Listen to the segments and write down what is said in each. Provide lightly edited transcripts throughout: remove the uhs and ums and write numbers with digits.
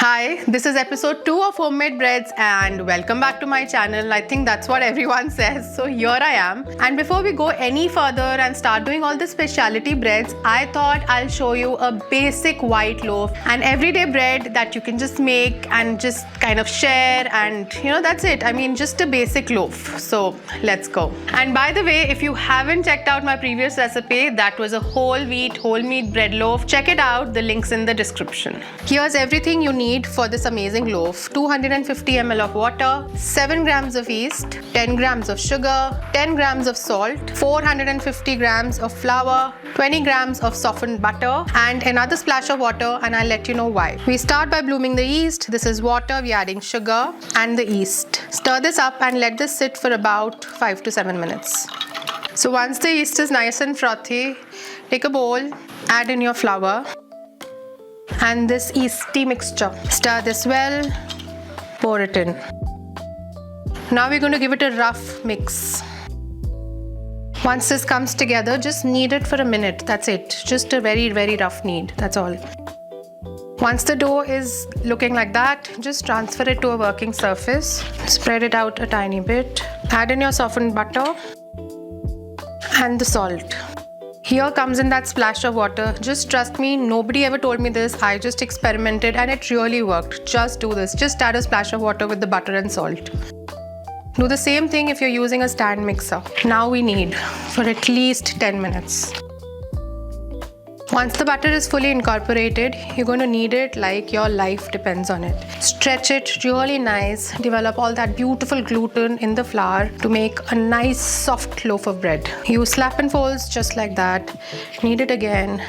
Hi, this is episode 2 of Homemade Breads and welcome back to my channel. I think that's what everyone says. So here I am. And before we go any further and start doing all the specialty breads, I thought I'll show you a basic white loaf, an everyday bread that you can just make and just kind of share, and that's it. I mean, just a basic loaf. So let's go. And by the way, if you haven't checked out my previous recipe, that was a whole meat bread loaf. Check it out. The link's in the description. Here's everything you need for this amazing loaf: 250 ml of water, 7 grams of yeast, 10 grams of sugar, 10 grams of salt, 450 grams of flour, 20 grams of softened butter, and another splash of water, and I'll let you know why. We start by blooming the yeast. This is water. We're adding sugar and the yeast. Stir this up and let this sit for about 5 to 7 minutes. So once the yeast is nice and frothy, take a bowl, add in your flour and this yeasty mixture. Stir this well, pour it in. Now we're going to give it a rough mix. Once this comes together, just knead it for a minute. That's it. Just a very, very rough knead. That's all. Once the dough is looking like that, just transfer it to a working surface. Spread it out a tiny bit. Add in your softened butter and the salt. Here comes in that splash of water. Just trust me, nobody ever told me this. I just experimented and it really worked. Just do this. Just add a splash of water with the butter and salt. Do the same thing if you're using a stand mixer. Now we knead for at least 10 minutes. Once the butter is fully incorporated, you're going to knead it like your life depends on it. Stretch it really nice. Develop all that beautiful gluten in the flour to make a nice soft loaf of bread. Use slap and folds just like that. Knead it again.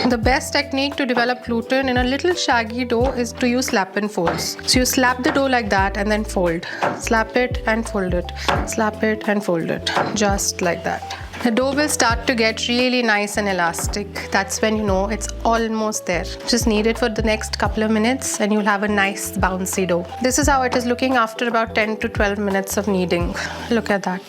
The best technique to develop gluten in a little shaggy dough is to use slap and folds. So you slap the dough like that and then fold. Slap it and fold it. Slap it and fold it. Just like that. The dough will start to get really nice and elastic. That's when you know it's almost there. Just knead it for the next couple of minutes and you'll have a nice bouncy dough. This is how it is looking after about 10 to 12 minutes of kneading. Look at that.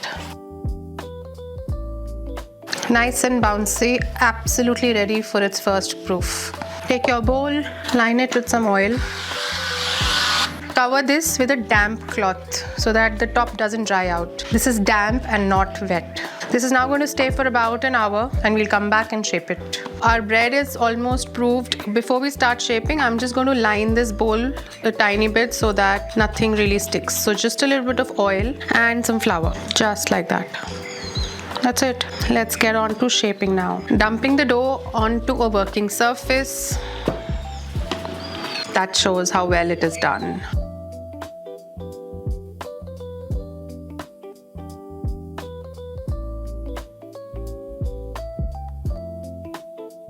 Nice and bouncy, absolutely ready for its first proof. Take your bowl, line it with some oil. Cover this with a damp cloth so that the top doesn't dry out. This is damp and not wet. This is now going to stay for about an hour and we'll come back and shape it. Our bread is almost proofed. Before we start shaping, I'm just going to line this bowl a tiny bit so that nothing really sticks. So just a little bit of oil and some flour, just like that. That's it. Let's get on to shaping now. Dumping the dough onto a working surface. That shows how well it is done.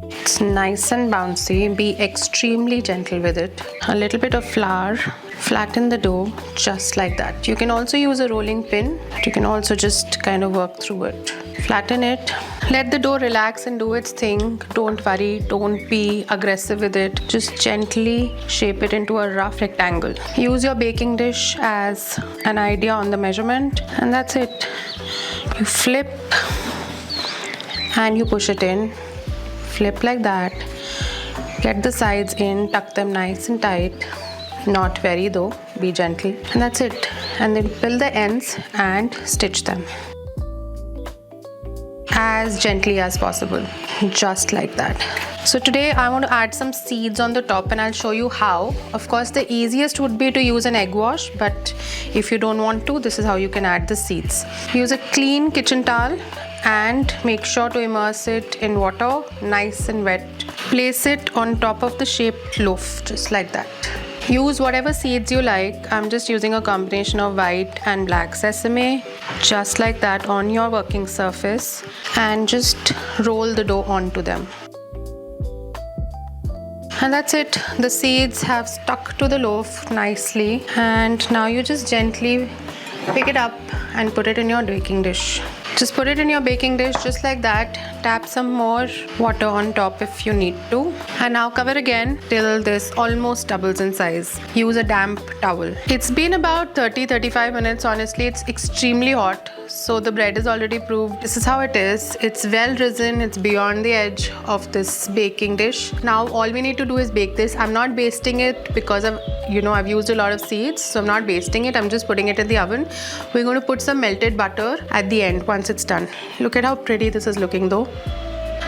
It's nice and bouncy. Be extremely gentle with it. A little bit of flour. Flatten the dough just like that. You can also use a rolling pin. You can also just kind of work through it. Flatten it. Let the dough relax and do its thing. Don't worry. Don't be aggressive with it. Just gently shape it into a rough rectangle. Use your baking dish as an idea on the measurement, and that's it. You flip and you push it in. Flip like that. Get the sides in. Tuck them nice and tight. Not very though. Be gentle. And that's it. And then pull the ends and stitch them as gently as possible, just like that. So today I want to add some seeds on the top and I'll show you how. Of course, the easiest would be to use an egg wash, but if you don't want to, this is how you can add the seeds. Use a clean kitchen towel and make sure to immerse it in water, nice and wet. Place it on top of the shaped loaf, just like that. Use whatever seeds you like. I'm just using a combination of white and black sesame, just like that on your working surface, and just roll the dough onto them. And that's it. The seeds have stuck to the loaf nicely, and now you just gently pick it up and put it in your baking dish. Just put it in your baking dish just like that. Tap some more water on top if you need to. And now cover again till this almost doubles in size. Use a damp towel. It's been about 30-35 minutes. Honestly, it's extremely hot. So the bread is already proved. This is how it is. It's well risen. It's beyond the edge of this baking dish. Now all we need to do is bake this. I'm not basting it because I've used a lot of seeds. So I'm not basting it. I'm just putting it in the oven. We're going to put some melted butter at the end once it's done. Look at how pretty this is looking though.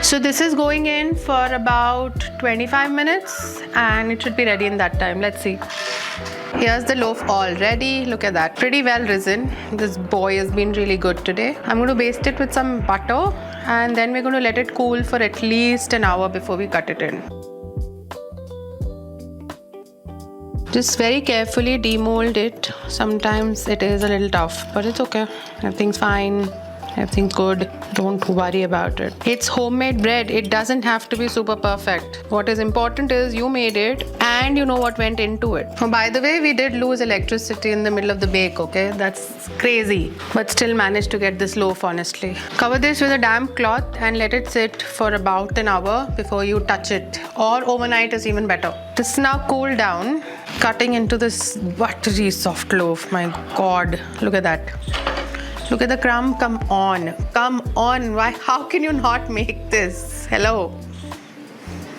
So this is going in for about 25 minutes and it should be ready in that time. Let's see. Here's the loaf all ready. Look at that. Pretty well risen. This boy has been really good today. I'm going to baste it with some butter and then we're going to let it cool for at least an hour before we cut it in. Just very carefully demold it. Sometimes it is a little tough, but it's okay. Everything's fine. Everything's good. Don't worry about it. It's homemade bread. It doesn't have to be super perfect. What is important is you made it and you know what went into it. Oh, by the way, we did lose electricity in the middle of the bake, okay? That's crazy. But still managed to get this loaf, honestly. Cover this with a damp cloth and let it sit for about an hour before you touch it. Or overnight is even better. This is now cooled down. Cutting into this buttery soft loaf. My God, look at that. Look at the crumb. Come on. Come on. Why? How can you not make this? Hello.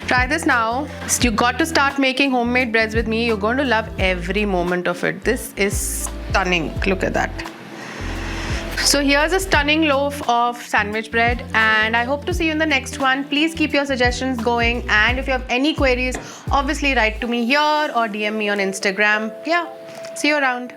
Try this now. You got to start making homemade breads with me. You're going to love every moment of it. This is stunning. Look at that. So here's a stunning loaf of sandwich bread and I hope to see you in the next one. Please keep your suggestions going and if you have any queries, obviously write to me here or DM me on Instagram. Yeah, see you around.